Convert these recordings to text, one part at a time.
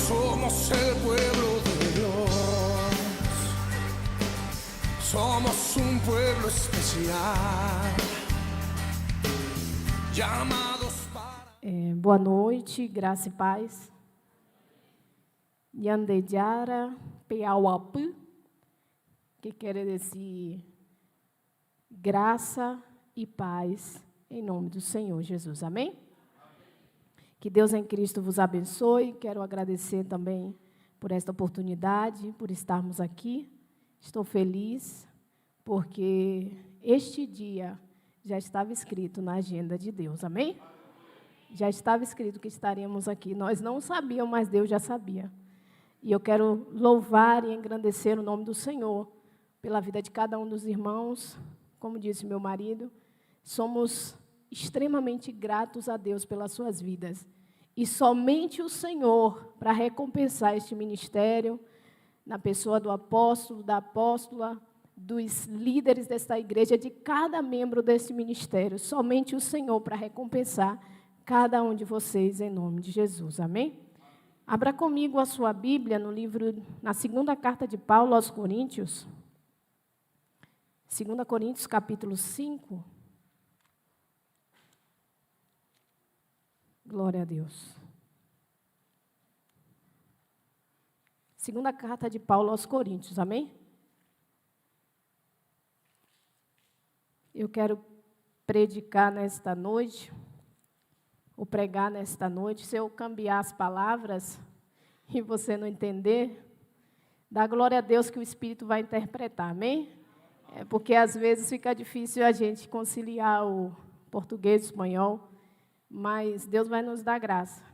Somos el pueblo de Dios, somos un pueblo especial, llamados para... Boa noite, graça e paz. Yandejara Peauapu, que quer dizer graça e paz em nome do Senhor Jesus. Amém? Que Deus em Cristo vos abençoe. Quero agradecer também por esta oportunidade, por estarmos aqui. Estou feliz porque este dia já estava escrito na agenda de Deus. Amém? Já estava escrito que estaríamos aqui. Nós não sabíamos, mas Deus já sabia. E eu quero louvar e engrandecer o nome do Senhor pela vida de cada um dos irmãos. Como disse meu marido, somos extremamente gratos a Deus pelas suas vidas. E somente o Senhor, para recompensar este ministério, na pessoa do apóstolo, da apóstola, dos líderes desta igreja, de cada membro desse ministério, somente o Senhor para recompensar cada um de vocês em nome de Jesus. Amém? Abra comigo a sua Bíblia no livro, na segunda carta de Paulo aos Coríntios. 2 Coríntios, capítulo 5. Glória a Deus. Segunda carta de Paulo aos Coríntios, amém? Eu quero predicar nesta noite, ou pregar nesta noite. Se eu cambiar as palavras e você não entender, dá glória a Deus que o Espírito vai interpretar, amém? Porque às vezes fica difícil a gente conciliar o português e o espanhol, mas Deus vai nos dar graça.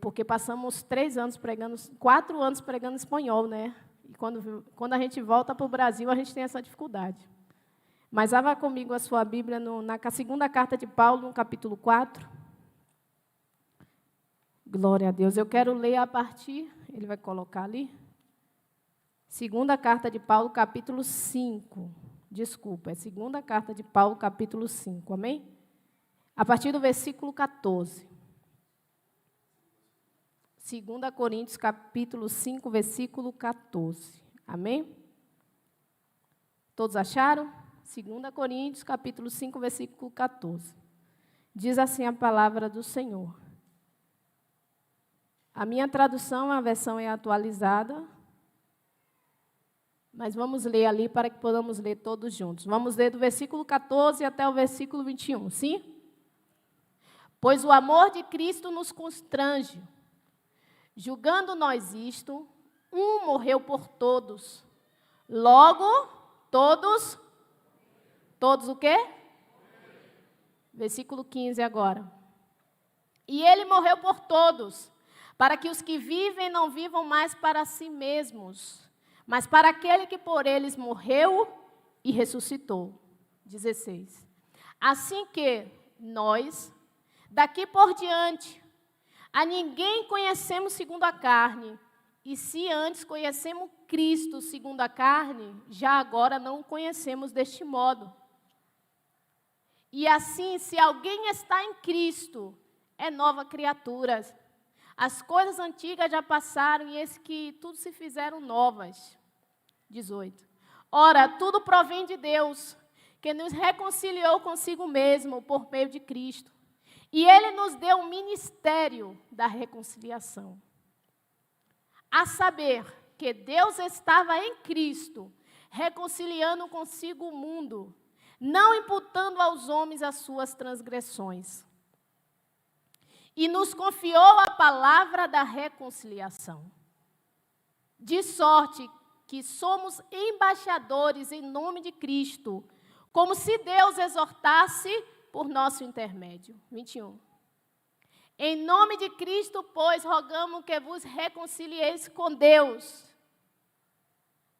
Porque passamos 4 anos pregando espanhol, né? E quando a gente volta para o Brasil, a gente tem essa dificuldade. Mas abra comigo a sua Bíblia na segunda carta de Paulo, no capítulo 4. Glória a Deus. Eu quero ler a partir, ele vai colocar ali. Segunda carta de Paulo, capítulo 5. Desculpa, é segunda carta de Paulo, capítulo 5, amém? A partir do versículo 14. 2 Coríntios, capítulo 5, versículo 14. Amém? Todos acharam? 2 Coríntios, capítulo 5, versículo 14. Diz assim a palavra do Senhor. A minha tradução, a versão é atualizada, mas vamos ler ali para que podamos ler todos juntos. Vamos ler do versículo 14 até o versículo 21, sim? Pois o amor de Cristo nos constrange. Julgando nós isto, um morreu por todos. Logo, todos o quê? Versículo 15 agora. E ele morreu por todos, para que os que vivem não vivam mais para si mesmos, mas para aquele que por eles morreu e ressuscitou. 16. Assim que nós, daqui por diante, a ninguém conhecemos segundo a carne, e se antes conhecemos Cristo segundo a carne, já agora não o conhecemos deste modo. E assim, se alguém está em Cristo, é nova criatura. As coisas antigas já passaram, e eis que tudo se fizeram novas. 18. Ora, tudo provém de Deus, que nos reconciliou consigo mesmo por meio de Cristo. E Ele nos deu o ministério da reconciliação. A saber, que Deus estava em Cristo, reconciliando consigo o mundo, não imputando aos homens as suas transgressões. E nos confiou a palavra da reconciliação. De sorte que somos embaixadores em nome de Cristo, como se Deus exortasse por nosso intermédio. 21. Em nome de Cristo, pois, rogamos que vos reconcilieis com Deus.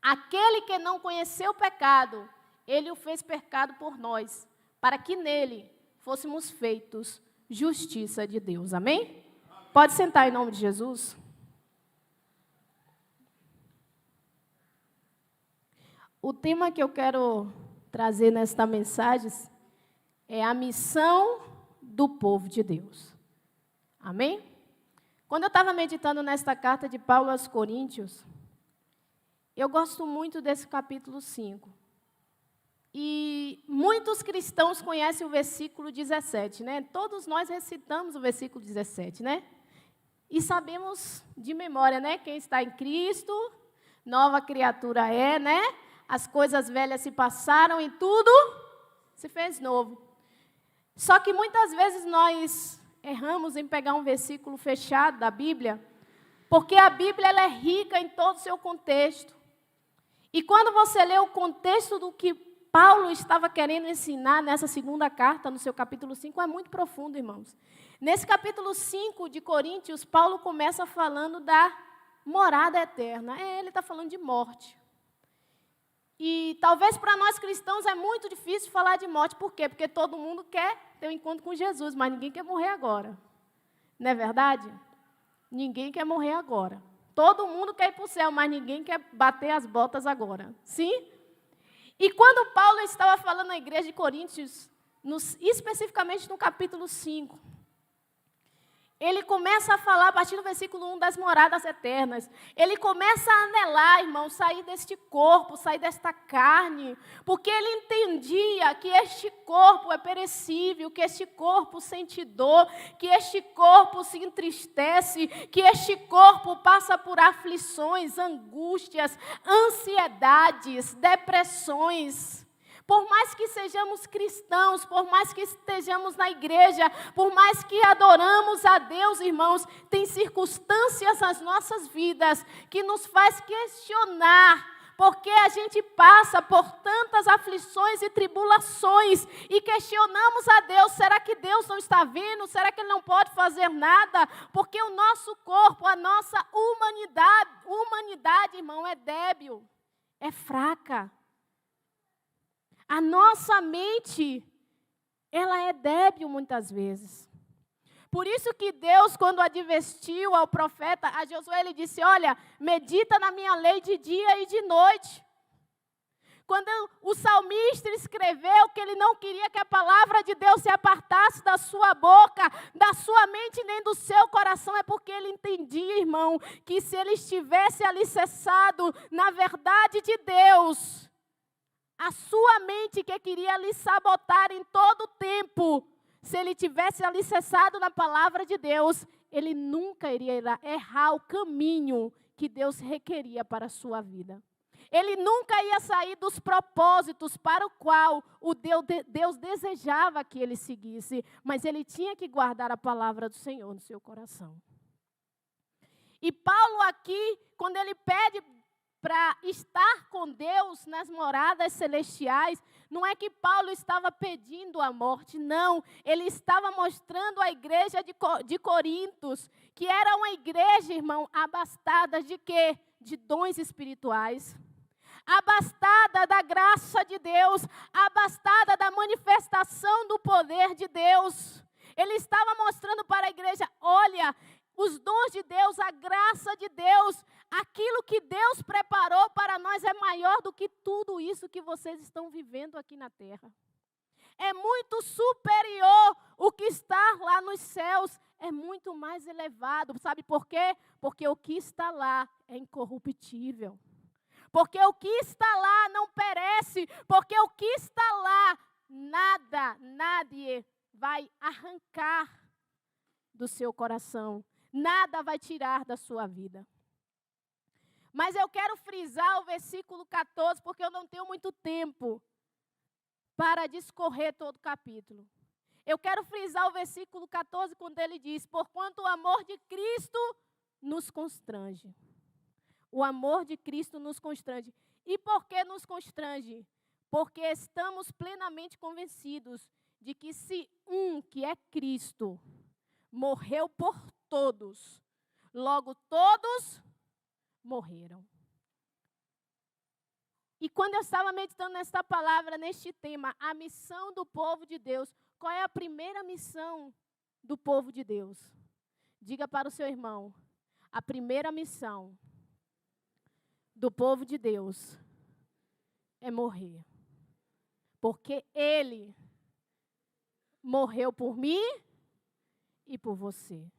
Aquele que não conheceu o pecado, Ele o fez pecado por nós, para que nele fôssemos feitos justiça de Deus. Amém? Pode sentar em nome de Jesus. O tema que eu quero trazer nesta mensagem é a missão do povo de Deus. Amém? Quando eu estava meditando nesta carta de Paulo aos Coríntios, eu gosto muito desse capítulo 5. E muitos cristãos conhecem o versículo 17, né? Todos nós recitamos o versículo 17, né? E sabemos de memória, né? Quem está em Cristo, nova criatura é, né? As coisas velhas se passaram e tudo se fez novo. Só que muitas vezes nós erramos em pegar um versículo fechado da Bíblia, porque a Bíblia ela é rica em todo o seu contexto. E quando você lê o contexto do que Paulo estava querendo ensinar nessa segunda carta, no seu capítulo 5, é muito profundo, irmãos. Nesse capítulo 5 de Coríntios, Paulo começa falando da morada eterna. Ele está falando de morte. E talvez para nós cristãos é muito difícil falar de morte. Por quê? Porque todo mundo quer ter um encontro com Jesus, mas ninguém quer morrer agora. Não é verdade? Ninguém quer morrer agora. Todo mundo quer ir para o céu, mas ninguém quer bater as botas agora. Sim? E quando Paulo estava falando na igreja de Coríntios, especificamente no capítulo 5, ele começa a falar, a partir do versículo 1, das moradas eternas. Ele começa a anelar, irmão, sair deste corpo, sair desta carne, porque ele entendia que este corpo é perecível, que este corpo sente dor, que este corpo se entristece, que este corpo passa por aflições, angústias, ansiedades, depressões. Por mais que sejamos cristãos, por mais que estejamos na igreja, por mais que adoramos a Deus, irmãos, tem circunstâncias nas nossas vidas que nos faz questionar, porque a gente passa por tantas aflições e tribulações e questionamos a Deus, será que Deus não está vendo? Será que Ele não pode fazer nada? Porque o nosso corpo, a nossa humanidade, irmão, é débil, é fraca. A nossa mente, ela é débil muitas vezes. Por isso que Deus, quando advertiu ao profeta, a Josué, ele disse, olha, medita na minha lei de dia e de noite. Quando o salmista escreveu que ele não queria que a palavra de Deus se apartasse da sua boca, da sua mente, nem do seu coração, é porque ele entendia, irmão, que se ele estivesse alicerçado na verdade de Deus, a sua mente que queria lhe sabotar em todo o tempo, se ele tivesse alicerçado na palavra de Deus, ele nunca iria errar o caminho que Deus requeria para a sua vida. Ele nunca ia sair dos propósitos para o qual Deus desejava que ele seguisse, mas ele tinha que guardar a palavra do Senhor no seu coração. E Paulo aqui, quando ele pede para estar com Deus nas moradas celestiais, não é que Paulo estava pedindo a morte, não. Ele estava mostrando à igreja de Corintos, que era uma igreja, irmão, abastada de quê? De dons espirituais. Abastada da graça de Deus, abastada da manifestação do poder de Deus. Ele estava mostrando para a igreja, olha, os dons de Deus, a graça de Deus, aquilo que Deus preparou para nós é maior do que tudo isso que vocês estão vivendo aqui na terra. É muito superior o que está lá nos céus, é muito mais elevado. Sabe por quê? Porque o que está lá é incorruptível. Porque o que está lá não perece, porque o que está lá, nadie vai arrancar do seu coração. Nada vai tirar da sua vida. Mas eu quero frisar o versículo 14, porque eu não tenho muito tempo para discorrer todo o capítulo. Eu quero frisar o versículo 14, quando ele diz, porquanto o amor de Cristo nos constrange. O amor de Cristo nos constrange. E por que nos constrange? Porque estamos plenamente convencidos de que se que é Cristo, morreu por todos, logo todos morreram. E quando eu estava meditando nesta palavra, neste tema, a missão do povo de Deus, qual é a primeira missão do povo de Deus? Diga para o seu irmão, a primeira missão do povo de Deus é morrer. Porque Ele morreu por mim e por você.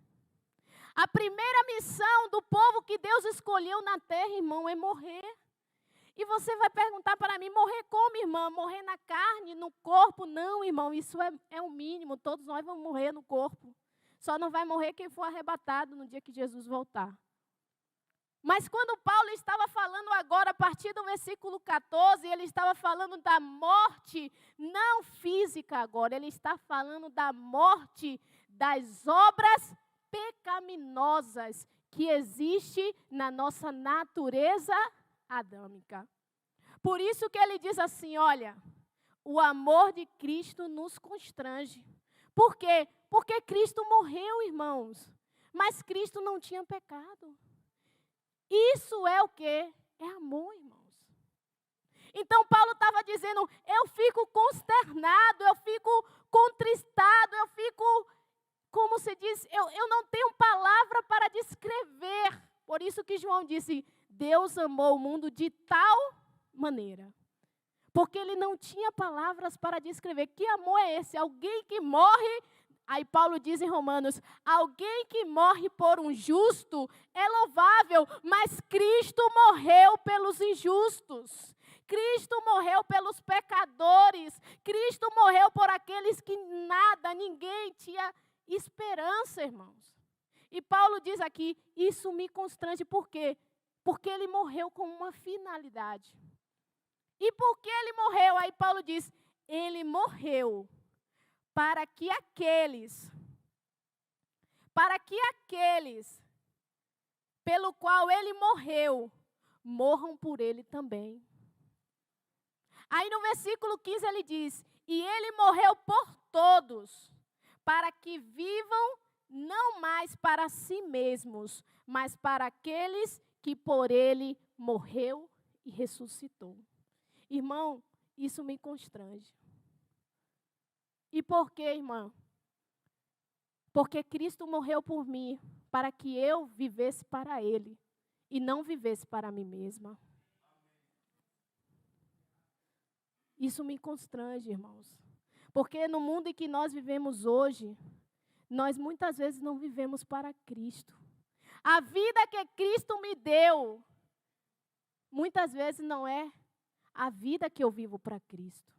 A primeira missão do povo que Deus escolheu na terra, irmão, é morrer. E você vai perguntar para mim, morrer como, irmã? Morrer na carne, no corpo? Não, irmão, isso é o mínimo. Todos nós vamos morrer no corpo. Só não vai morrer quem for arrebatado no dia que Jesus voltar. Mas quando Paulo estava falando agora, a partir do versículo 14, ele estava falando da morte, não física agora, ele está falando da morte das obras pecaminosas que existe na nossa natureza adâmica. Por isso que ele diz assim, olha, o amor de Cristo nos constrange. Por quê? Porque Cristo morreu, irmãos, mas Cristo não tinha pecado. Isso é o quê? É amor, irmãos. Então Paulo estava dizendo, eu fico consternado, eu fico contristado, eu fico, como se diz, eu não tenho palavra para descrever. Por isso que João disse, Deus amou o mundo de tal maneira. Porque ele não tinha palavras para descrever. Que amor é esse? Alguém que morre, aí Paulo diz em Romanos, alguém que morre por um justo é louvável, mas Cristo morreu pelos injustos. Cristo morreu pelos pecadores. Cristo morreu por aqueles que nada, ninguém tinha esperança, irmãos. E Paulo diz aqui, isso me constrange. Por quê? Porque ele morreu com uma finalidade. E por que ele morreu? Aí Paulo diz, ele morreu para que aqueles pelo qual ele morreu, morram por ele também. Aí no versículo 15 ele diz, e ele morreu por todos, para que vivam não mais para si mesmos, mas para aqueles que por ele morreu e ressuscitou. Irmão, isso me constrange. E por quê, irmã? Porque Cristo morreu por mim, para que eu vivesse para Ele, e não vivesse para mim mesma. Isso me constrange, irmãos. Porque no mundo em que nós vivemos hoje, nós muitas vezes não vivemos para Cristo. A vida que Cristo me deu, muitas vezes não é a vida que eu vivo para Cristo.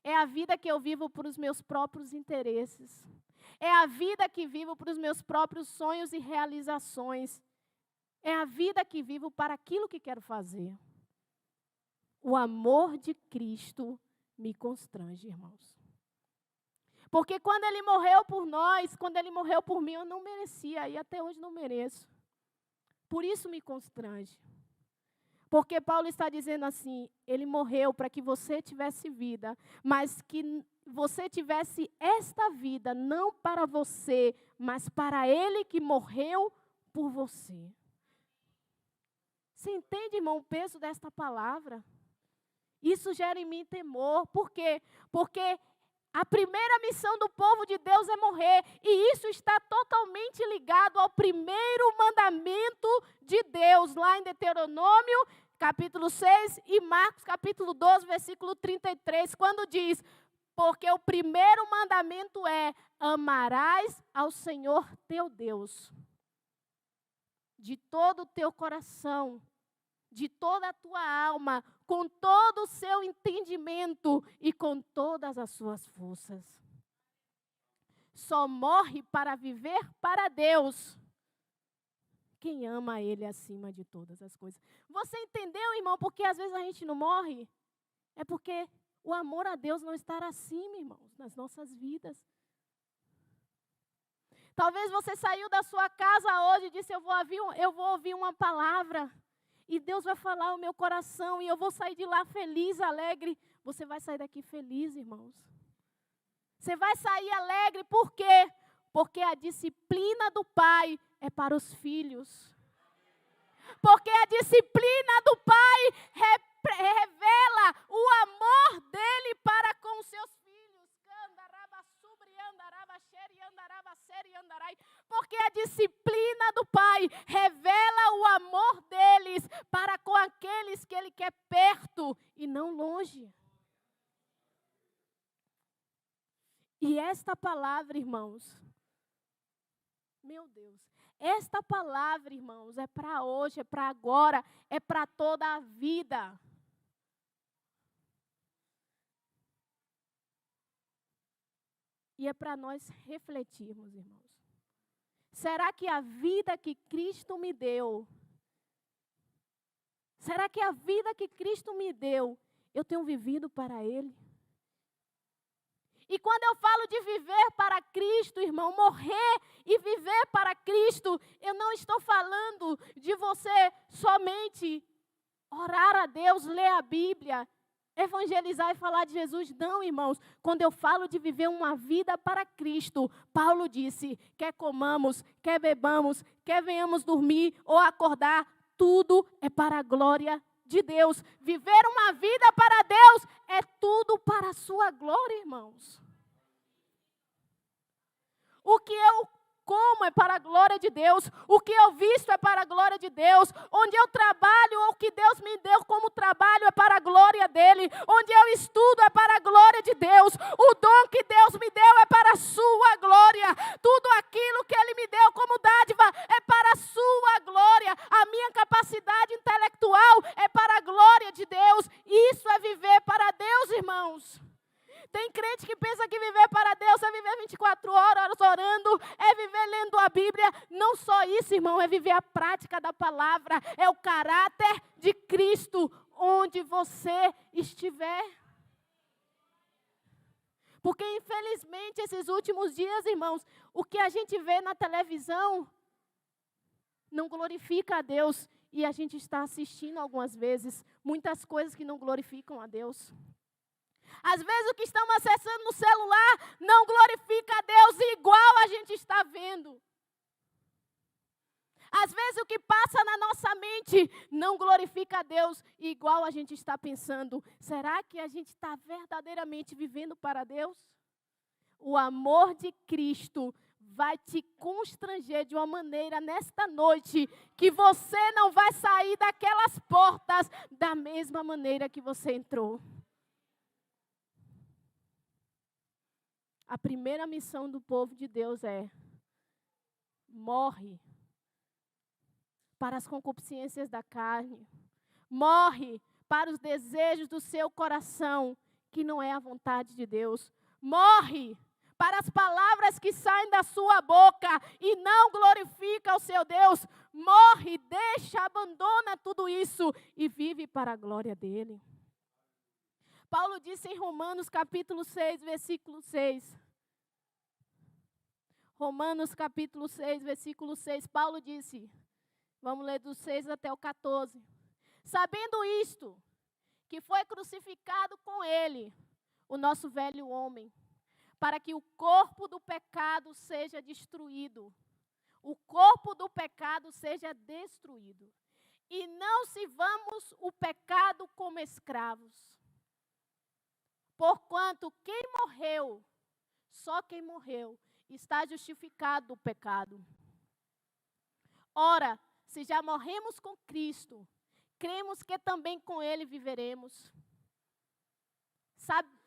É a vida que eu vivo para os meus próprios interesses. É a vida que vivo para os meus próprios sonhos e realizações. É a vida que vivo para aquilo que quero fazer. O amor de Cristo me constrange, irmãos. Porque quando Ele morreu por nós, quando Ele morreu por mim, eu não merecia e até hoje não mereço. Por isso me constrange. Porque Paulo está dizendo assim, Ele morreu para que você tivesse vida, mas que você tivesse esta vida, não para você, mas para Ele que morreu por você. Você entende, irmão, o peso desta palavra? Isso gera em mim temor. Por quê? Porque a primeira missão do povo de Deus é morrer. E isso está totalmente ligado ao primeiro mandamento de Deus, lá em Deuteronômio, capítulo 6, e Marcos, capítulo 12, versículo 33, quando diz, porque o primeiro mandamento é, amarás ao Senhor teu Deus, de todo o teu coração, de toda a tua alma, com todo o seu entendimento e com todas as suas forças. Só morre para viver para Deus quem ama Ele acima de todas as coisas. Você entendeu, irmão, porque às vezes a gente não morre? É porque o amor a Deus não está acima, irmãos, nas nossas vidas. Talvez você saiu da sua casa hoje e disse, eu vou ouvir uma palavra. E Deus vai falar o meu coração e eu vou sair de lá feliz, alegre. Você vai sair daqui feliz, irmãos. Você vai sair alegre, por quê? Porque a disciplina do Pai é para os filhos. Porque a disciplina do Pai revela o amor dele para com os seus filhos. Porque a disciplina do Pai revela o amor deles para com aqueles que Ele quer perto e não longe. E esta palavra, irmãos, Meu Deus. Esta palavra, irmãos, é para hoje, é para agora, é para toda a vida. E é para nós refletirmos, irmãos. Será que a vida que Cristo me deu, será que a vida que Cristo me deu, eu tenho vivido para Ele? E quando eu falo de viver para Cristo, irmão, morrer e viver para Cristo, eu não estou falando de você somente orar a Deus, ler a Bíblia, evangelizar e falar de Jesus. Não, irmãos. Quando eu falo de viver uma vida para Cristo, Paulo disse, quer comamos, quer bebamos, quer venhamos dormir ou acordar, tudo é para a glória de Deus. Viver uma vida para Deus é tudo para a sua glória, irmãos. O que eu como é para a glória de Deus, o que eu visto é para a glória de Deus, onde eu trabalho, ou o que Deus me deu como trabalho é para a glória dEle, onde eu estudo é para a glória de Deus, o dom que Deus me deu é para a sua glória, tudo aquilo que Ele me deu como dádiva é para a sua glória, a minha capacidade intelectual é para a glória de Deus, isso é viver para Deus, irmãos. Tem crente que pensa que viver para Deus é viver 24 horas orando, é viver lendo a Bíblia. Não só isso, irmão, é viver a prática da palavra, é o caráter de Cristo onde você estiver. Porque, infelizmente, esses últimos dias, irmãos, o que a gente vê na televisão não glorifica a Deus. E a gente está assistindo algumas vezes muitas coisas que não glorificam a Deus. Às vezes o que estamos acessando no celular não glorifica a Deus igual a gente está vendo. Às vezes o que passa na nossa mente não glorifica a Deus igual a gente está pensando. Será que a gente está verdadeiramente vivendo para Deus? O amor de Cristo vai te constranger de uma maneira nesta noite que você não vai sair daquelas portas da mesma maneira que você entrou. A primeira missão do povo de Deus é: morre para as concupiscências da carne, morre para os desejos do seu coração, que não é a vontade de Deus, morre para as palavras que saem da sua boca e não glorificam o seu Deus, morre, deixa, abandona tudo isso e vive para a glória dele. Paulo disse em Romanos capítulo 6, versículo 6. Romanos capítulo 6, versículo 6. Paulo disse, vamos ler do 6 até o 14. Sabendo isto, que foi crucificado com ele o nosso velho homem, para que o corpo do pecado seja destruído. O corpo do pecado seja destruído. E não sirvamos o pecado como escravos. Porquanto quem morreu, só quem morreu, está justificado do pecado. Ora, se já morremos com Cristo, cremos que também com Ele viveremos.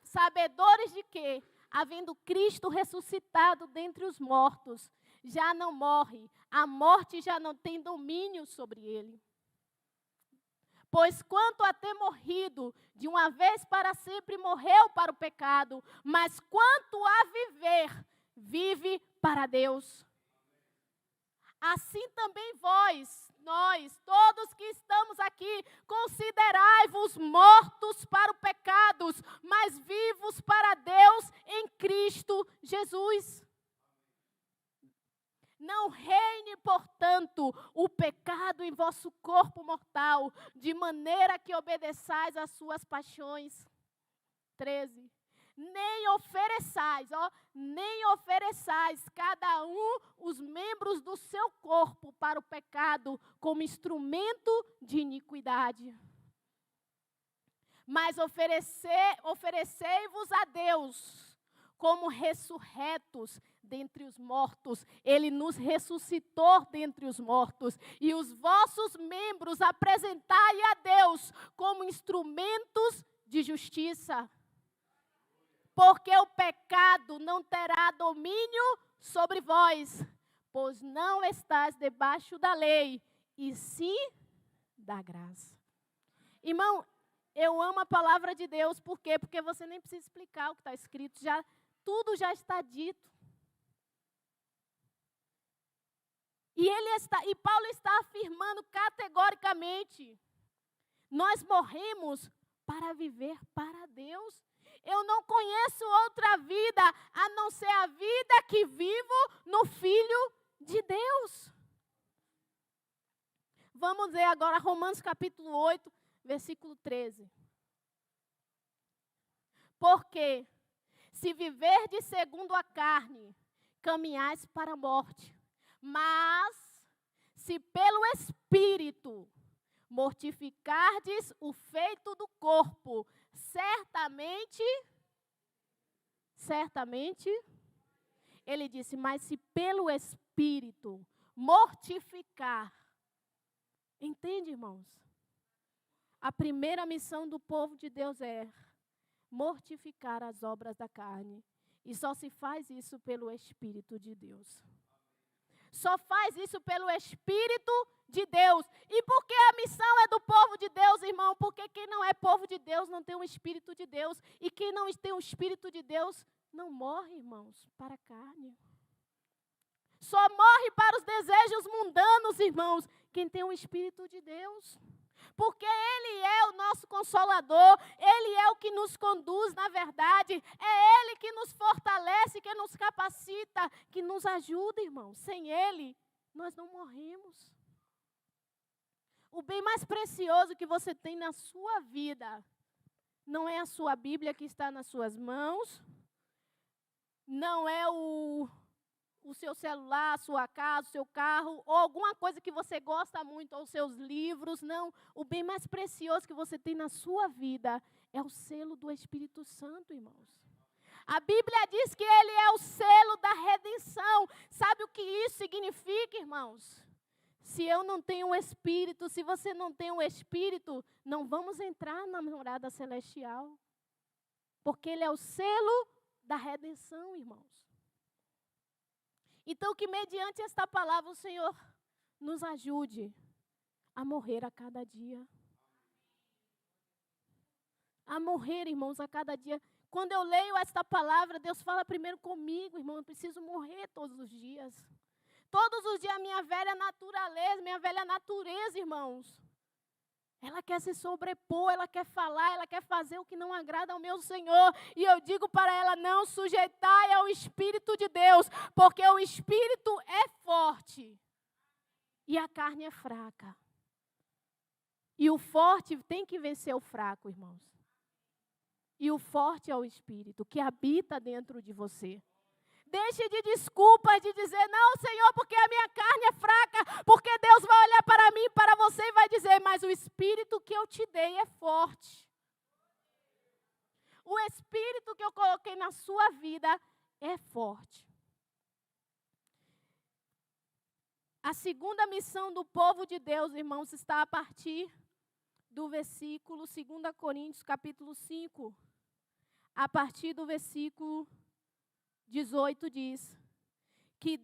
Sabedores de que, havendo Cristo ressuscitado dentre os mortos, já não morre, a morte já não tem domínio sobre Ele. Pois quanto a ter morrido, de uma vez para sempre morreu para o pecado, mas quanto a viver, vive para Deus. Assim também nós, todos que estamos aqui, considerai-vos mortos para o pecado, mas vivos para Deus em Cristo Jesus. Não reine, portanto, o pecado em vosso corpo mortal, de maneira que obedeçais às suas paixões. 13. Nem ofereçais cada um os membros do seu corpo para o pecado como instrumento de iniquidade. Mas oferecei-vos a Deus como ressurretos dentre os mortos. Ele nos ressuscitou dentre os mortos. E os vossos membros apresentai a Deus como instrumentos de justiça. Porque o pecado não terá domínio sobre vós, pois não estás debaixo da lei, e sim da graça. Irmão, eu amo a palavra de Deus, por quê? Porque você nem precisa explicar o que está escrito, tudo já está dito. E Paulo está afirmando categoricamente, nós morremos para viver para Deus. Eu não conheço outra vida a não ser a vida que vivo no Filho de Deus. Vamos ver agora Romanos capítulo 8, versículo 13. Porque se viverdes segundo a carne, caminhais para a morte. Mas se pelo Espírito mortificardes o feito do corpo, certamente, ele disse, mas se pelo Espírito mortificar, entende, irmãos? A primeira missão do povo de Deus é mortificar as obras da carne. E só se faz isso pelo Espírito de Deus. Só faz isso pelo Espírito de Deus. E por que a missão é do povo de Deus, irmão? Porque quem não é povo de Deus não tem o Espírito de Deus. E quem não tem o Espírito de Deus não morre, irmãos, para a carne. Só morre para os desejos mundanos, irmãos, quem tem o Espírito de Deus. Porque Ele é o nosso Consolador, Ele é o que nos conduz na verdade, é Ele que nos fortalece, que nos capacita, que nos ajuda, irmão. Sem Ele, nós não morremos. O bem mais precioso que você tem na sua vida não é a sua Bíblia que está nas suas mãos, não é o seu celular, a sua casa, o seu carro, ou alguma coisa que você gosta muito, ou seus livros, não. O bem mais precioso que você tem na sua vida é o selo do Espírito Santo, irmãos. A Bíblia diz que Ele é o selo da redenção. Sabe o que isso significa, irmãos? Se eu não tenho o Espírito, se você não tem o Espírito, não vamos entrar na morada celestial. Porque Ele é o selo da redenção, irmãos. Então, que mediante esta palavra o Senhor nos ajude a morrer a cada dia. A morrer, irmãos, a cada dia. Quando eu leio esta palavra, Deus fala primeiro comigo, irmão, eu preciso morrer todos os dias. Todos os dias a minha velha natureza, irmãos, ela quer se sobrepor, ela quer falar, ela quer fazer o que não agrada ao meu Senhor. E eu digo para ela, não sujeitai ao Espírito de Deus, porque o Espírito é forte e a carne é fraca. E o forte tem que vencer o fraco, irmãos. E o forte é o Espírito que habita dentro de você. Deixe de desculpas de dizer, não, Senhor, porque a minha carne é fraca, porque Deus vai olhar para mim, para você e vai dizer, mas o Espírito que eu te dei é forte. O Espírito que eu coloquei na sua vida é forte. A segunda missão do povo de Deus, irmãos, está a partir do versículo 2 Coríntios, capítulo 5. A partir do versículo 18 diz que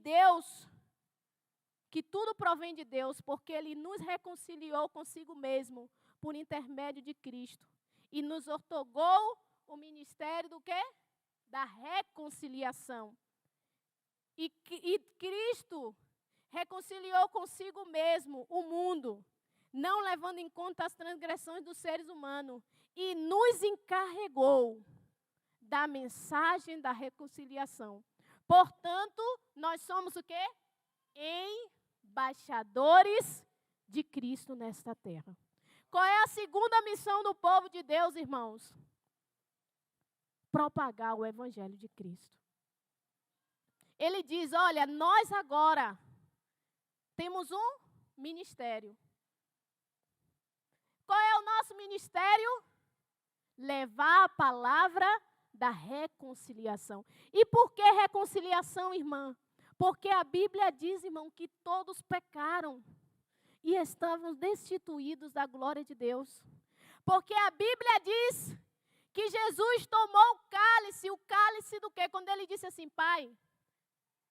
que tudo provém de Deus, porque Ele nos reconciliou consigo mesmo por intermédio de Cristo e nos outorgou o ministério do quê? Da reconciliação. E Cristo reconciliou consigo mesmo o mundo, não levando em conta as transgressões dos seres humanos, e nos encarregou da mensagem da reconciliação. Portanto, nós somos o quê? Embaixadores de Cristo nesta terra. Qual é a segunda missão do povo de Deus, irmãos? Propagar o Evangelho de Cristo. Ele diz, olha, nós agora temos um ministério. Qual é o nosso ministério? Levar a palavra da reconciliação. E por que reconciliação, irmã? Porque a Bíblia diz, irmão, que todos pecaram e estavam destituídos da glória de Deus. Porque a Bíblia diz que Jesus tomou o cálice do quê? Quando ele disse assim, Pai,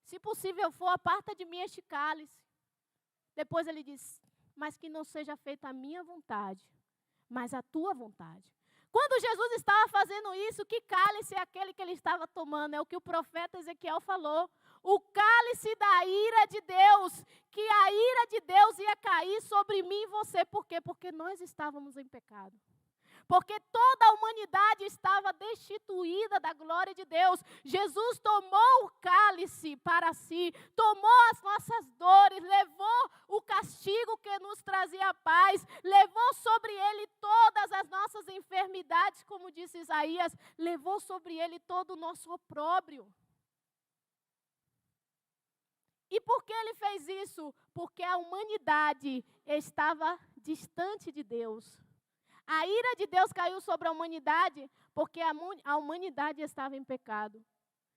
Se possível for, aparta de mim este cálice. Depois ele diz, mas que não seja feita a minha vontade, mas a tua vontade. Quando Jesus estava fazendo isso, que cálice é aquele que ele estava tomando? É o que o profeta Ezequiel falou. O cálice da ira de Deus, que a ira de Deus ia cair sobre mim e você. Por quê? Porque nós estávamos em pecado. Porque toda a humanidade estava destituída da glória de Deus. Jesus tomou o cálice para si, tomou as nossas dores, levou o castigo que nos trazia paz, levou sobre ele todas as nossas enfermidades, como disse Isaías, levou sobre ele todo o nosso opróbrio. E por que ele fez isso? Porque a humanidade estava distante de Deus. A ira de Deus caiu sobre a humanidade porque a humanidade estava em pecado.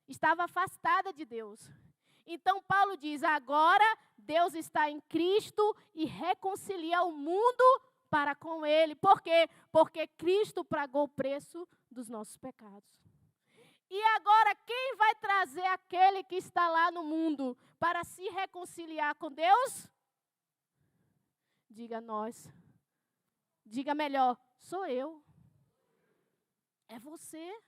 Estava afastada de Deus. Então Paulo diz, agora Deus está em Cristo e reconcilia o mundo para com Ele. Por quê? Porque Cristo pagou o preço dos nossos pecados. E agora quem vai trazer aquele que está lá no mundo para se reconciliar com Deus? Diga nós. Diga melhor, sou eu. É você.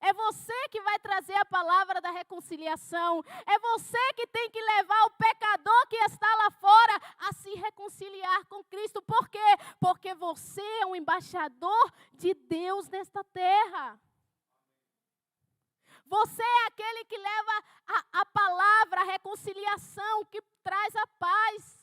É você que vai trazer a palavra da reconciliação. É você que tem que levar o pecador que está lá fora a se reconciliar com Cristo. Por quê? Porque você é um embaixador de Deus nesta terra. Você é aquele que leva a palavra, a reconciliação, que traz a paz.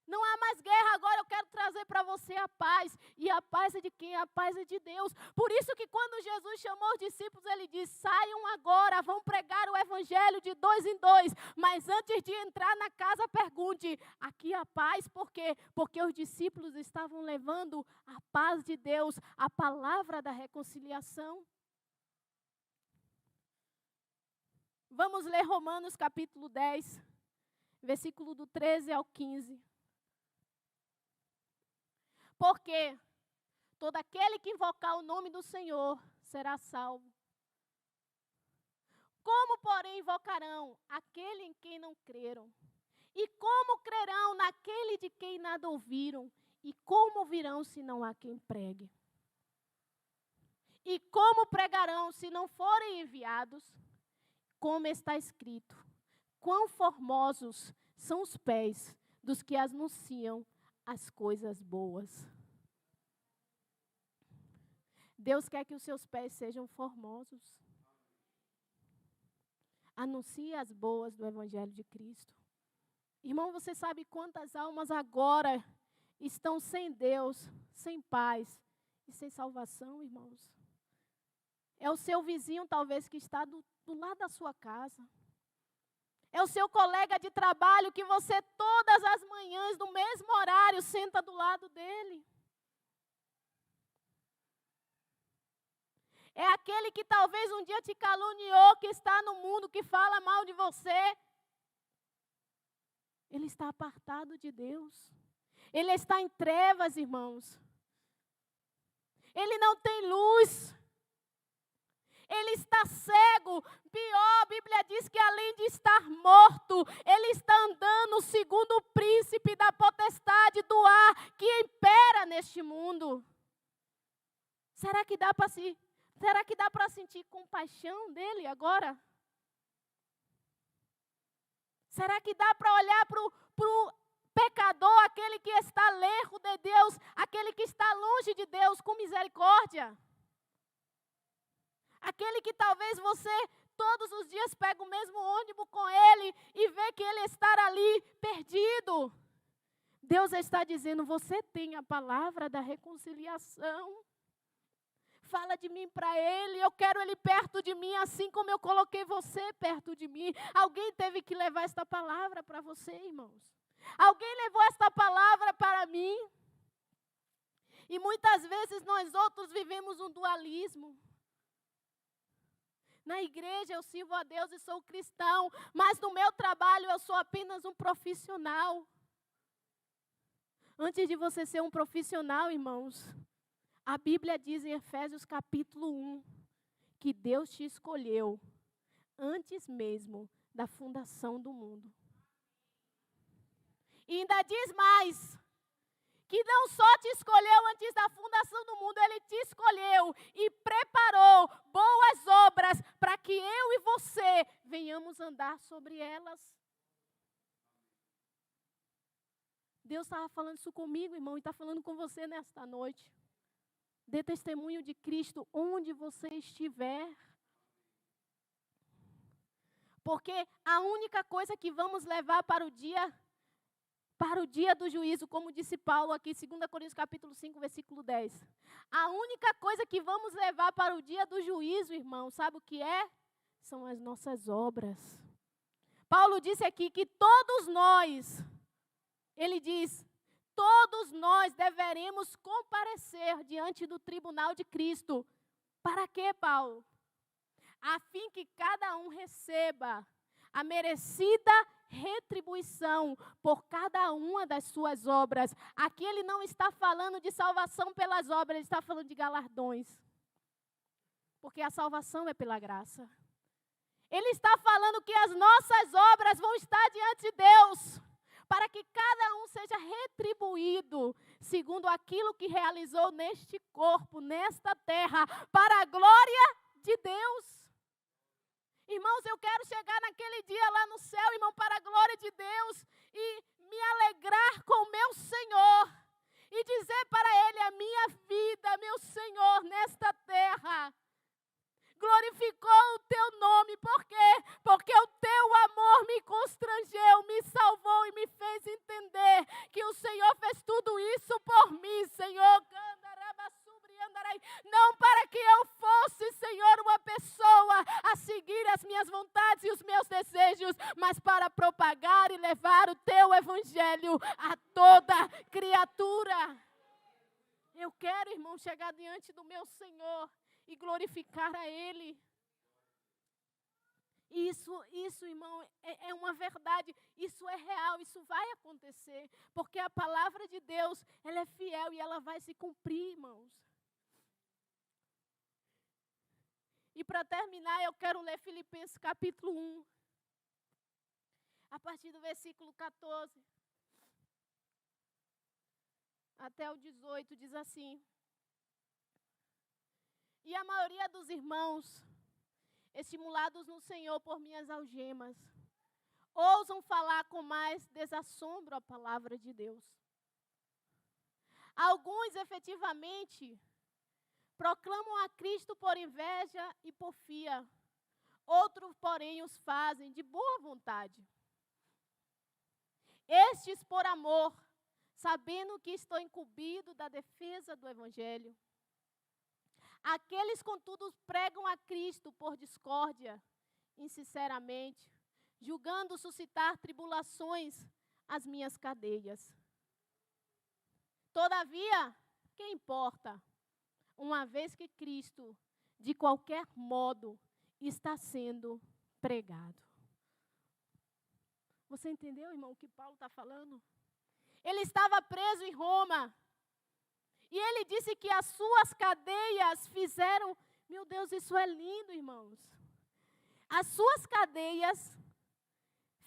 Não há mais guerra, agora eu quero trazer para você a paz. E a paz é de quem? A paz é de Deus. Por isso que quando Jesus chamou os discípulos, ele disse, saiam agora, vão pregar o evangelho de 2 em 2. Mas antes de entrar na casa, pergunte, aqui há paz? Por quê? Porque os discípulos estavam levando a paz de Deus, a palavra da reconciliação. Vamos ler Romanos capítulo 10, versículo do 13 ao 15. Porque todo aquele que invocar o nome do Senhor será salvo. Como, porém, invocarão aquele em quem não creram? E como crerão naquele de quem nada ouviram? E como ouvirão se não há quem pregue? E como pregarão se não forem enviados? Como está escrito, quão formosos são os pés dos que anunciam as coisas boas. Deus quer que os seus pés sejam formosos. Anuncie as boas do Evangelho de Cristo. Irmão, você sabe quantas almas agora estão sem Deus, sem paz e sem salvação, irmãos? É o seu vizinho, talvez, que está do lado da sua casa. É o seu colega de trabalho que você todas as manhãs, no mesmo horário, senta do lado dele. É aquele que talvez um dia te caluniou, que está no mundo, que fala mal de você. Ele está apartado de Deus. Ele está em trevas, irmãos. Ele não tem luz. Ele está cego. Pior, a Bíblia diz que além de estar morto, ele está andando segundo o príncipe da potestade do ar que impera neste mundo. Será que dá para sentir compaixão dele agora? Será que dá para olhar para o pecador, aquele que está lejos de Deus, aquele que está longe de Deus, com misericórdia? Aquele que talvez você todos os dias pega o mesmo ônibus com ele e vê que ele está ali perdido. Deus está dizendo, você tem a palavra da reconciliação. Fala de mim para ele, eu quero ele perto de mim, assim como eu coloquei você perto de mim. Alguém teve que levar esta palavra para você, irmãos. Alguém levou esta palavra para mim. E muitas vezes nós outros vivemos um dualismo. Na igreja eu sirvo a Deus e sou cristão, mas no meu trabalho eu sou apenas um profissional. Antes de você ser um profissional, irmãos, a Bíblia diz em Efésios capítulo 1, que Deus te escolheu antes mesmo da fundação do mundo. E ainda diz mais, que não só te escolheu antes da fundação do mundo, Ele te escolheu e preparou boas obras para que eu e você venhamos andar sobre elas. Deus estava falando isso comigo, irmão, e está falando com você nesta noite. Dê testemunho de Cristo onde você estiver. Porque a única coisa que vamos levar para o dia do juízo, como disse Paulo aqui, 2 Coríntios capítulo 5, versículo 10. A única coisa que vamos levar para o dia do juízo, irmão, sabe o que é? São as nossas obras. Paulo disse aqui que todos nós, ele diz, todos nós deveremos comparecer diante do tribunal de Cristo. Para quê, Paulo? A fim que cada um receba a merecida retribuição por cada uma das suas obras. Aqui ele não está falando de salvação pelas obras, ele está falando de galardões. Porque a salvação é pela graça. Ele está falando que as nossas obras vão estar diante de Deus, para que cada um seja retribuído segundo aquilo que realizou neste corpo, nesta terra, para a glória de Deus. Irmãos, eu quero chegar naquele dia lá no céu, irmão, para a glória de Deus e me alegrar com o meu Senhor e dizer para Ele: a minha vida, meu Senhor, nesta terra glorificou o Teu nome. Por quê? Porque o Teu amor me constrangeu, me salvou e me fez entender que o Senhor fez tudo isso por mim, Senhor. Não para que eu fosse, Senhor, uma pessoa a seguir as minhas vontades e os meus desejos, mas para propagar e levar o Teu evangelho a toda criatura. Eu quero, irmão, chegar diante do meu Senhor e glorificar a Ele. Isso, irmão, é uma verdade, isso é real, isso vai acontecer, porque a palavra de Deus, ela é fiel e ela vai se cumprir, irmãos. E para terminar, eu quero ler Filipenses capítulo 1, a partir do versículo 14 até o 18, diz assim: e a maioria dos irmãos, estimulados no Senhor por minhas algemas, ousam falar com mais desassombro a palavra de Deus. Alguns, efetivamente, proclamam a Cristo por inveja e porfia. Outros, porém, os fazem de boa vontade. Estes por amor, sabendo que estou incumbido da defesa do Evangelho. Aqueles, contudo, pregam a Cristo por discórdia, insinceramente, julgando suscitar tribulações às minhas cadeias. Todavia, que importa? Uma vez que Cristo, de qualquer modo, está sendo pregado. Você entendeu, irmão, o que Paulo está falando? Ele estava preso em Roma. E ele disse que as suas cadeias fizeram... Meu Deus, isso é lindo, irmãos. As suas cadeias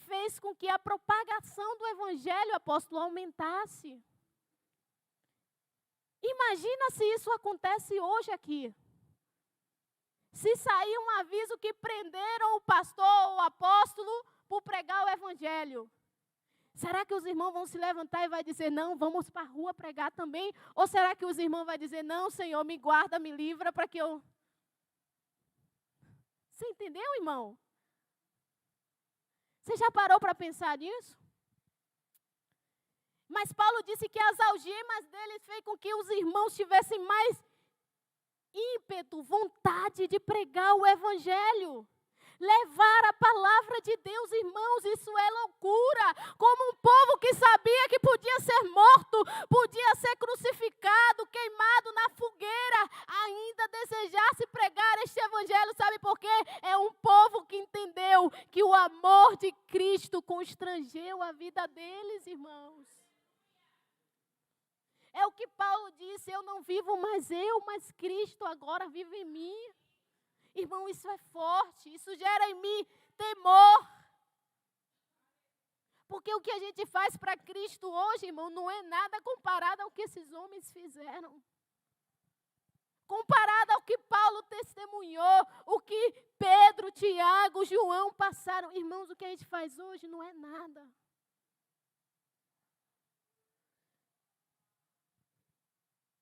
fez com que a propagação do Evangelho, apóstolo, aumentasse. Imagina se isso acontece hoje aqui. Se sair um aviso que prenderam o pastor ou o apóstolo por pregar o Evangelho. Será que os irmãos vão se levantar e vai dizer, não, vamos para a rua pregar também? Ou será que os irmãos vão dizer, não, Senhor, me guarda, me livra para que eu... Você entendeu, irmão? Você já parou para pensar nisso? Mas Paulo disse que as algemas deles fez com que os irmãos tivessem mais ímpeto, vontade de pregar o Evangelho. Levar a palavra de Deus, irmãos, isso é loucura. Como um povo que sabia que podia ser morto, podia ser crucificado, queimado na fogueira, ainda desejasse pregar este Evangelho, sabe por quê? É um povo que entendeu que o amor de Cristo constrangeu a vida deles, irmãos. É o que Paulo disse, eu não vivo mais eu, mas Cristo agora vive em mim. Irmão, isso é forte, isso gera em mim temor. Porque o que a gente faz para Cristo hoje, irmão, não é nada comparado ao que esses homens fizeram. Comparado ao que Paulo testemunhou, o que Pedro, Tiago, João passaram. Irmãos, o que a gente faz hoje não é nada.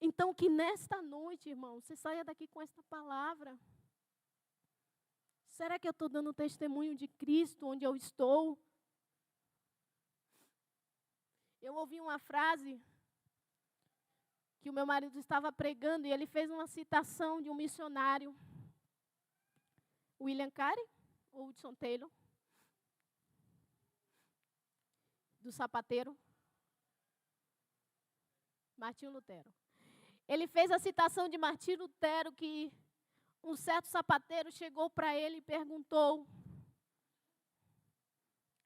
Então, que nesta noite, irmão, você saia daqui com esta palavra. Será que eu estou dando testemunho de Cristo onde eu estou? Eu ouvi uma frase que o meu marido estava pregando e ele fez uma citação de um missionário, William Carey ou Hudson Taylor, do sapateiro, Martinho Lutero. Ele fez a citação de Martinho Lutero que um certo sapateiro chegou para ele e perguntou: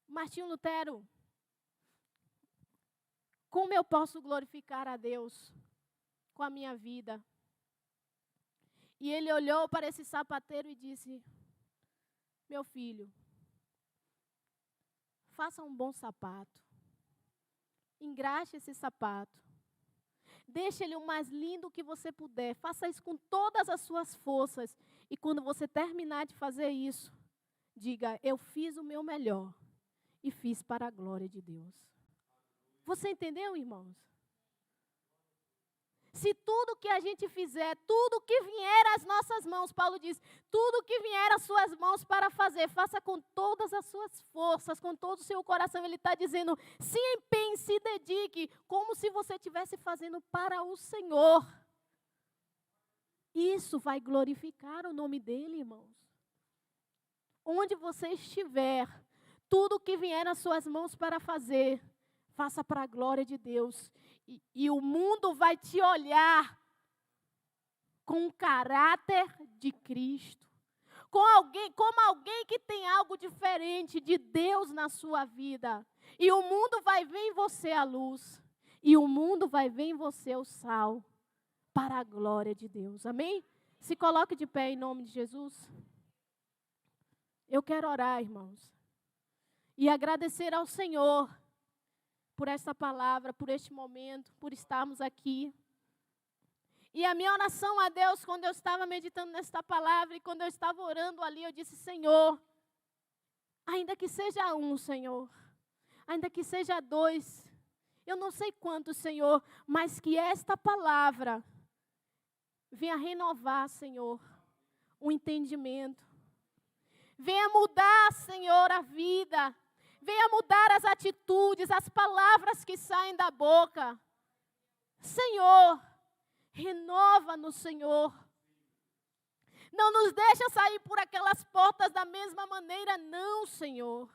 Martinho Lutero, como eu posso glorificar a Deus com a minha vida? E ele olhou para esse sapateiro e disse: meu filho, faça um bom sapato, engraxe esse sapato, deixe ele o mais lindo que você puder, faça isso com todas as suas forças, e quando você terminar de fazer isso, diga: eu fiz o meu melhor e fiz para a glória de Deus. Você entendeu, irmãos? Se tudo que a gente fizer, tudo que vier às nossas mãos, Paulo diz, tudo que vier às suas mãos para fazer, faça com todas as suas forças, com todo o seu coração. Ele está dizendo, se empenhe, se dedique, como se você estivesse fazendo para o Senhor. Isso vai glorificar o nome dele, irmãos. Onde você estiver, tudo que vier às suas mãos para fazer, faça para a glória de Deus. E o mundo vai te olhar com o caráter de Cristo. Como alguém que tem algo diferente de Deus na sua vida. E o mundo vai ver em você a luz. E o mundo vai ver em você o sal. Para a glória de Deus. Amém? Se coloque de pé em nome de Jesus. Eu quero orar, irmãos. E agradecer ao Senhor por esta palavra, por este momento, por estarmos aqui. E a minha oração a Deus, quando eu estava meditando nesta palavra, e quando eu estava orando ali, eu disse, Senhor, ainda que seja um, Senhor, ainda que seja dois, eu não sei quantos, Senhor, mas que esta palavra venha renovar, Senhor, o entendimento. Venha mudar, Senhor, a vida. Venha mudar as atitudes, as palavras que saem da boca. Senhor, renova-nos, Senhor. Não nos deixa sair por aquelas portas da mesma maneira, não, Senhor.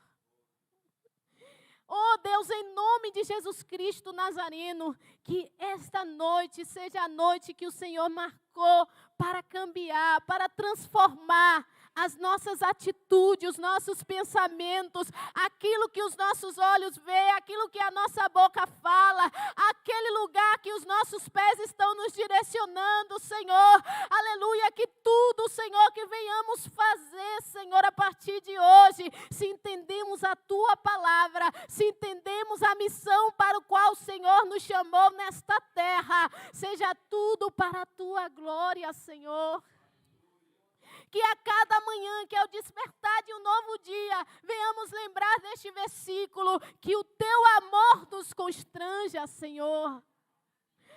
Oh, Deus, em nome de Jesus Cristo Nazareno, que esta noite seja a noite que o Senhor marcou para cambiar, para transformar as nossas atitudes, os nossos pensamentos, aquilo que os nossos olhos veem, aquilo que a nossa boca fala, aquele lugar que os nossos pés estão nos direcionando, Senhor. Aleluia, que tudo, Senhor, que venhamos fazer, Senhor, a partir de hoje, se entendemos a Tua palavra, se entendemos a missão para o qual o Senhor nos chamou nesta terra, seja tudo para a Tua glória, Senhor. Que a cada manhã, que ao despertar de um novo dia, venhamos lembrar deste versículo, que o Teu amor nos constranja, Senhor,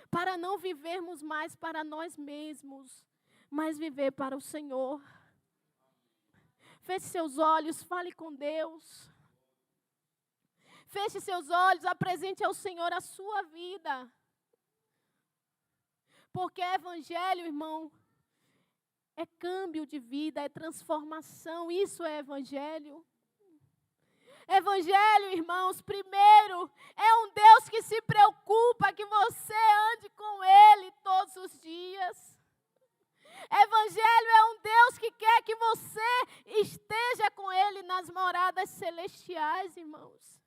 para não vivermos mais para nós mesmos, mas viver para o Senhor. Feche seus olhos, fale com Deus. Feche seus olhos, apresente ao Senhor a sua vida. Porque evangelho, irmão, é câmbio de vida, é transformação, isso é evangelho. Evangelho, irmãos, primeiro, é um Deus que se preocupa que você ande com Ele todos os dias. Evangelho é um Deus que quer que você esteja com Ele nas moradas celestiais, irmãos.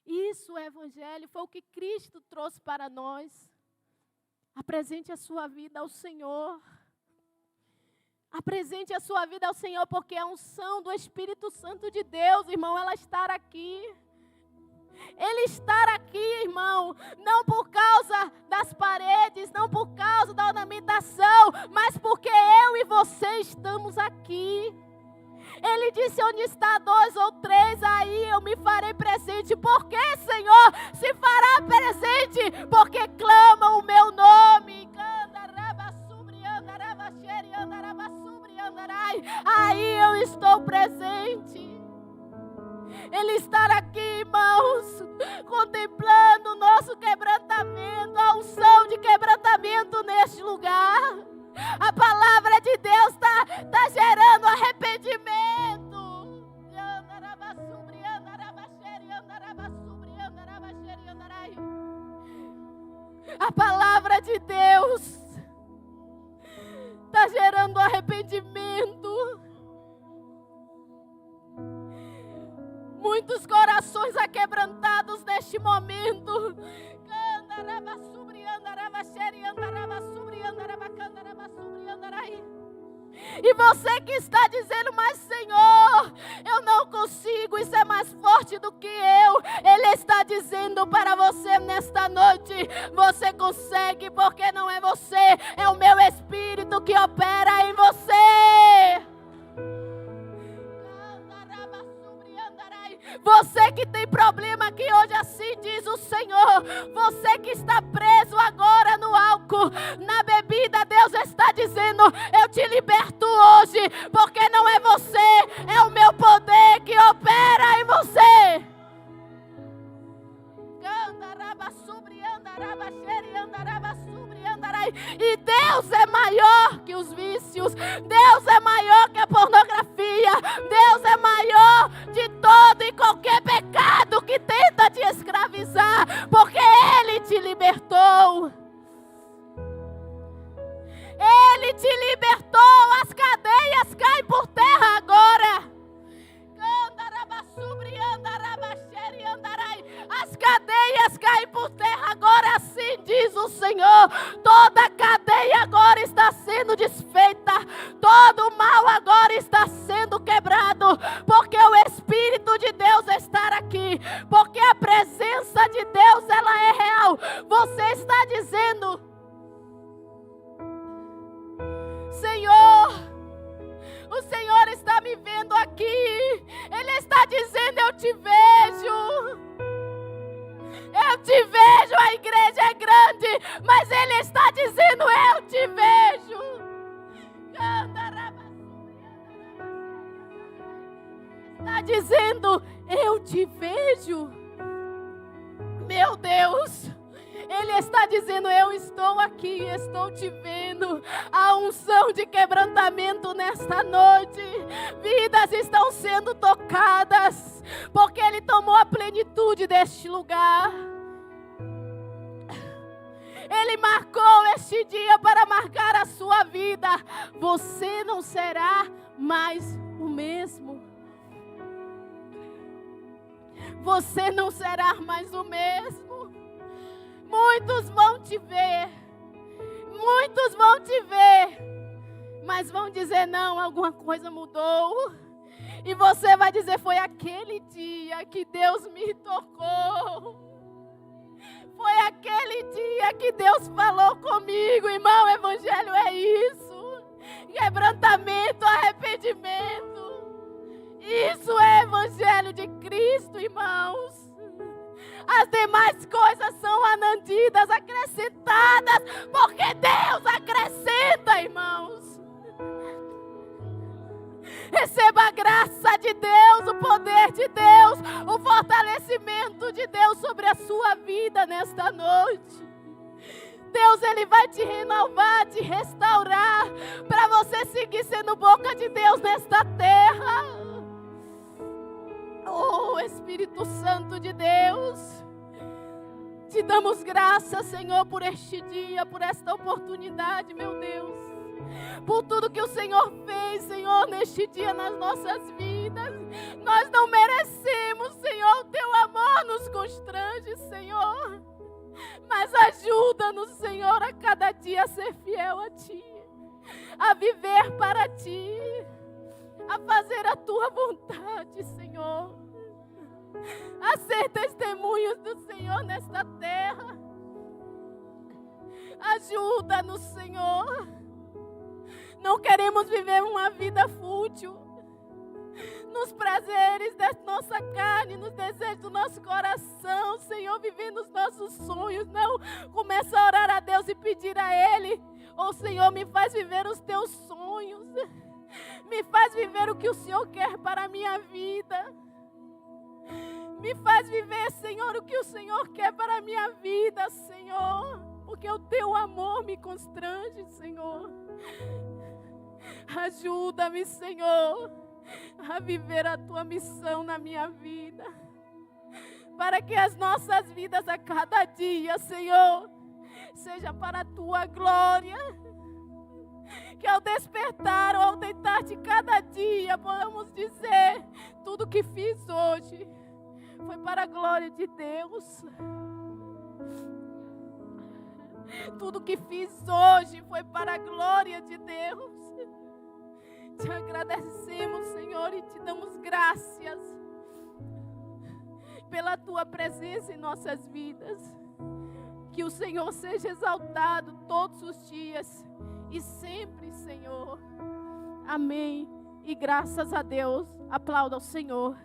Isso é evangelho, foi o que Cristo trouxe para nós. Apresente a sua vida ao Senhor. Apresente a sua vida ao Senhor, porque é a unção do Espírito Santo de Deus, irmão, ela está aqui. Ele estar aqui, irmão, não por causa das paredes, não por causa da ornamentação, mas porque eu e você estamos aqui. Ele disse: onde está 2 ou 3, aí eu me farei presente. Por que, Senhor, se fará presente? Porque clamam o meu nome. Aí eu estou presente. Ele está aqui, irmãos, contemplando o nosso quebrantamento, a unção de quebrantamento neste lugar. A palavra de Deus está gerando arrependimento. A palavra de Deus está gerando arrependimento. Muitos corações aquebrantados neste momento. E você que está dizendo: mas Senhor, eu não consigo, isso é mais forte do que eu. Ele está dizendo para você nesta noite: você consegue, porque não é você, é o meu Espírito que opera em você. Você que tem problema aqui hoje, assim diz o Senhor. Você que está preso agora no álcool, na bebida, Deus está dizendo: eu te liberto hoje, porque não é você, é o meu poder que opera em você. E Deus é maior que os vícios. Deus é maior que a pornografia. Deus é maior de todo e qualquer pecado que tenta te escravizar, porque Ele te libertou. Ele te libertou. As cadeias caem por terra agora. As cadeias caem por terra agora, assim diz o Senhor. Toda cadeia agora está sendo desfeita. Todo mal agora está sendo quebrado, porque o Espírito de Deus está aqui, porque a presença de Deus, ela é real. Você está dizendo: Senhor, o Senhor está me vendo aqui. Ele está dizendo: eu te vejo. Eu te vejo. A igreja é grande, mas Ele está dizendo: eu te vejo. Está dizendo: eu te vejo. Meu Deus. Ele está dizendo: eu estou aqui, estou te vendo. A unção de quebrantamento nesta noite. Vidas estão sendo tocadas, porque Ele tomou a plenitude deste lugar. Ele marcou este dia para marcar a sua vida. Você não será mais o mesmo. Você não será mais o mesmo. Muitos vão te ver. Muitos vão te ver. Mas vão dizer: não, alguma coisa mudou. E você vai dizer: foi aquele dia que Deus me tocou. Foi aquele dia que Deus falou comigo. Irmão, o evangelho é isso. Quebrantamento, arrependimento. Isso é evangelho de Cristo, irmãos. As demais coisas são añadidas, acrescentadas, porque Deus acrescenta, irmãos. Receba a graça de Deus, o poder de Deus, o fortalecimento de Deus sobre a sua vida nesta noite. Deus, Ele vai te renovar, te restaurar, para você seguir sendo boca de Deus nesta terra. Oh, Espírito Santo de Deus, te damos graças, Senhor, por este dia, por esta oportunidade, meu Deus. Por tudo que o Senhor fez, Senhor, neste dia nas nossas vidas. Nós não merecemos, Senhor, o Teu amor nos constrange, Senhor. Mas ajuda-nos, Senhor, a cada dia a ser fiel a Ti, a viver para Ti, a fazer a Tua vontade, Senhor. a ser testemunhos do Senhor nesta terra. Ajuda-nos, Senhor. Não queremos viver uma vida fútil nos prazeres da nossa carne, nos desejos do nosso coração, Senhor, vivendo os nossos sonhos. Não, começa a orar a Deus e pedir a Ele: oh Senhor, me faz viver os teus sonhos, me faz viver o que o Senhor quer para a minha vida, me faz viver, Senhor, o que o Senhor quer para a minha vida, Senhor, porque o teu amor me constrange, Senhor. Ajuda-me, Senhor, a viver a tua missão na minha vida, para que as nossas vidas a cada dia, Senhor, seja para a tua glória. Que ao despertar ou ao deitar de cada dia, podamos dizer: tudo que fiz hoje foi para a glória de Deus. Tudo que fiz hoje foi para a glória de Deus. Te agradecemos, Senhor, e te damos graças pela tua presença em nossas vidas. Que o Senhor seja exaltado todos os dias e sempre, Senhor. Amém. E graças a Deus. Aplauda ao Senhor.